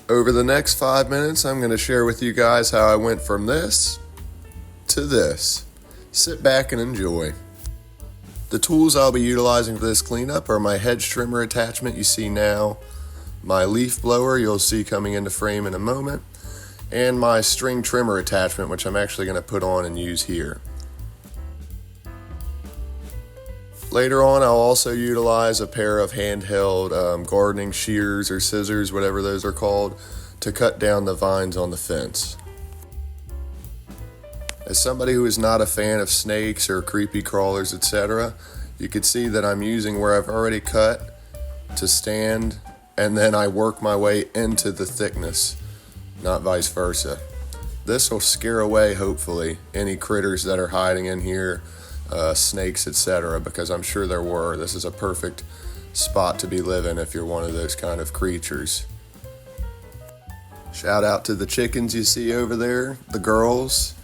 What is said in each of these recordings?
Over the next 5 minutes, I'm going to share with you guys how I went from this to this. Sit back and enjoy. The tools I'll be utilizing for this cleanup are my hedge trimmer attachment you see now, my leaf blower you'll see coming into frame in a moment, and my string trimmer attachment, which I'm actually going to put on and use here. Later on, I'll also utilize a pair of handheld gardening shears or scissors, whatever those are called, to cut down the vines on the fence. As somebody who is not a fan of snakes or creepy crawlers, etc., you can see that I'm using where I've already cut to stand, and then I work my way into the thickness, not vice versa. This will scare away, hopefully, any critters that are hiding in here, snakes, etc., because I'm sure there were. This is a perfect spot to be living if you're one of those kind of creatures. Shout out to the chickens you see over there, the girls.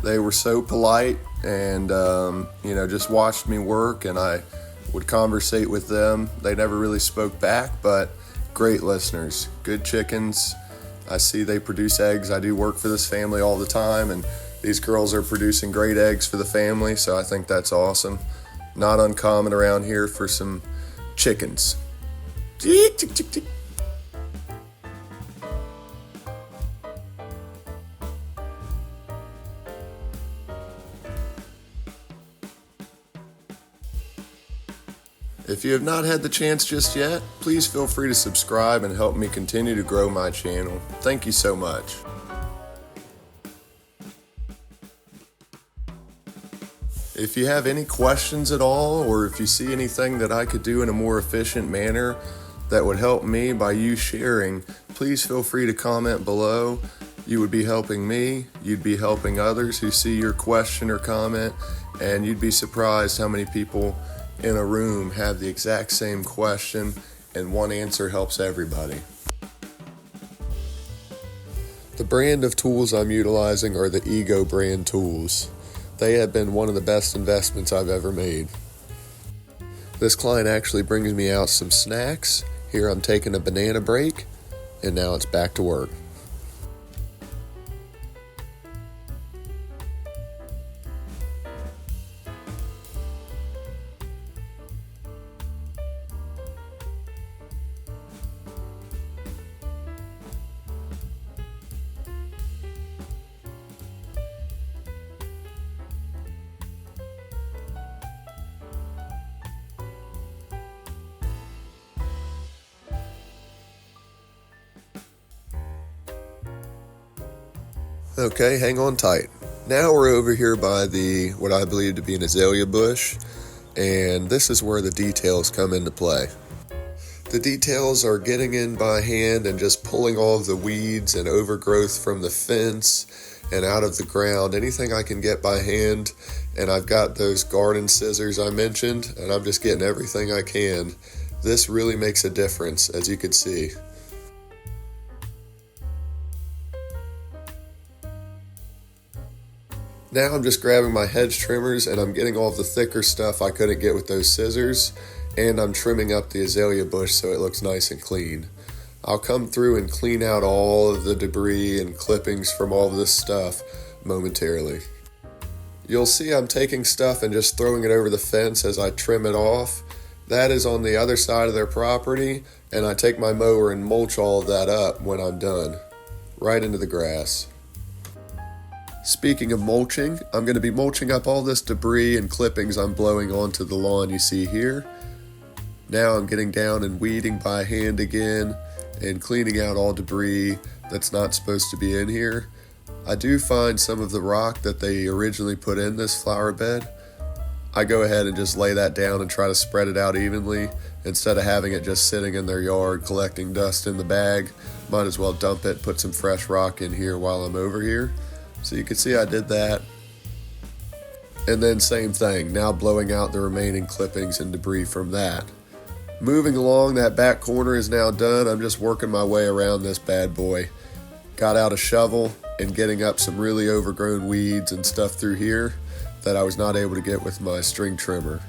They were so polite and just watched me work, and I would conversate with them. They never really spoke back, but great listeners, good chickens. I see they produce eggs. I do work for this family all the time, and these girls are producing great eggs for the family, so I think that's awesome. Not uncommon around here for some chickens. If you have not had the chance just yet, please feel free to subscribe and help me continue to grow my channel. Thank you so much. If you have any questions at all, or if you see anything that I could do in a more efficient manner that would help me by you sharing, please feel free to comment below. You would be helping me, you'd be helping others who see your question or comment, and you'd be surprised how many people in a room have the exact same question, and one answer helps everybody. The brand of tools I'm utilizing are the Ego brand tools. They have been one of the best investments I've ever made. This client actually brings me out some snacks. Here I'm taking a banana break, and now it's back to work. Okay, hang on tight. Now we're over here by what I believe to be an azalea bush, and this is where the details come into play. The details are getting in by hand and just pulling all of the weeds and overgrowth from the fence and out of the ground, anything I can get by hand, and I've got those garden scissors I mentioned, and I'm just getting everything I can. This really makes a difference, as you can see. Now I'm just grabbing my hedge trimmers and I'm getting all of the thicker stuff I couldn't get with those scissors, and I'm trimming up the azalea bush so it looks nice and clean. I'll come through and clean out all of the debris and clippings from all of this stuff momentarily. You'll see I'm taking stuff and just throwing it over the fence as I trim it off. That is on the other side of their property, and I take my mower and mulch all of that up when I'm done, right into the grass. Speaking of mulching, I'm going to be mulching up all this debris and clippings I'm blowing onto the lawn you see here. Now I'm getting down and weeding by hand again and cleaning out all debris that's not supposed to be in here. I do find some of the rock that they originally put in this flower bed. I go ahead and just lay that down and try to spread it out evenly instead of having it just sitting in their yard collecting dust in the bag. Might as well dump it, put some fresh rock in here while I'm over here. So you can see I did that. And then same thing, now blowing out the remaining clippings and debris from that. Moving along, that back corner is now done. I'm just working my way around this bad boy. Got out a shovel and getting up some really overgrown weeds and stuff through here that I was not able to get with my string trimmer.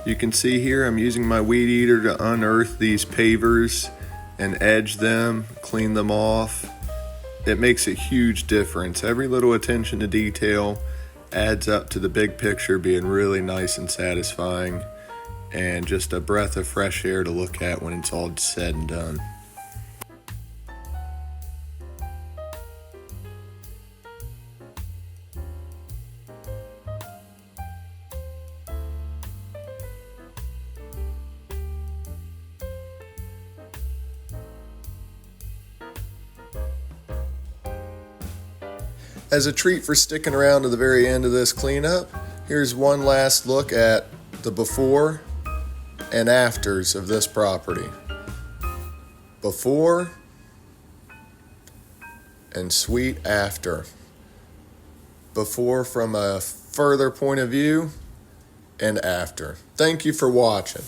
You can see here I'm using my weed eater to unearth these pavers and edge them, clean them off. It makes a huge difference. Every little attention to detail adds up to the big picture being really nice and satisfying, and just a breath of fresh air to look at when it's all said and done. As a treat for sticking around to the very end of this cleanup, here's one last look at the before and afters of this property. Before and sweet after. Before from a further point of view and after. Thank you for watching.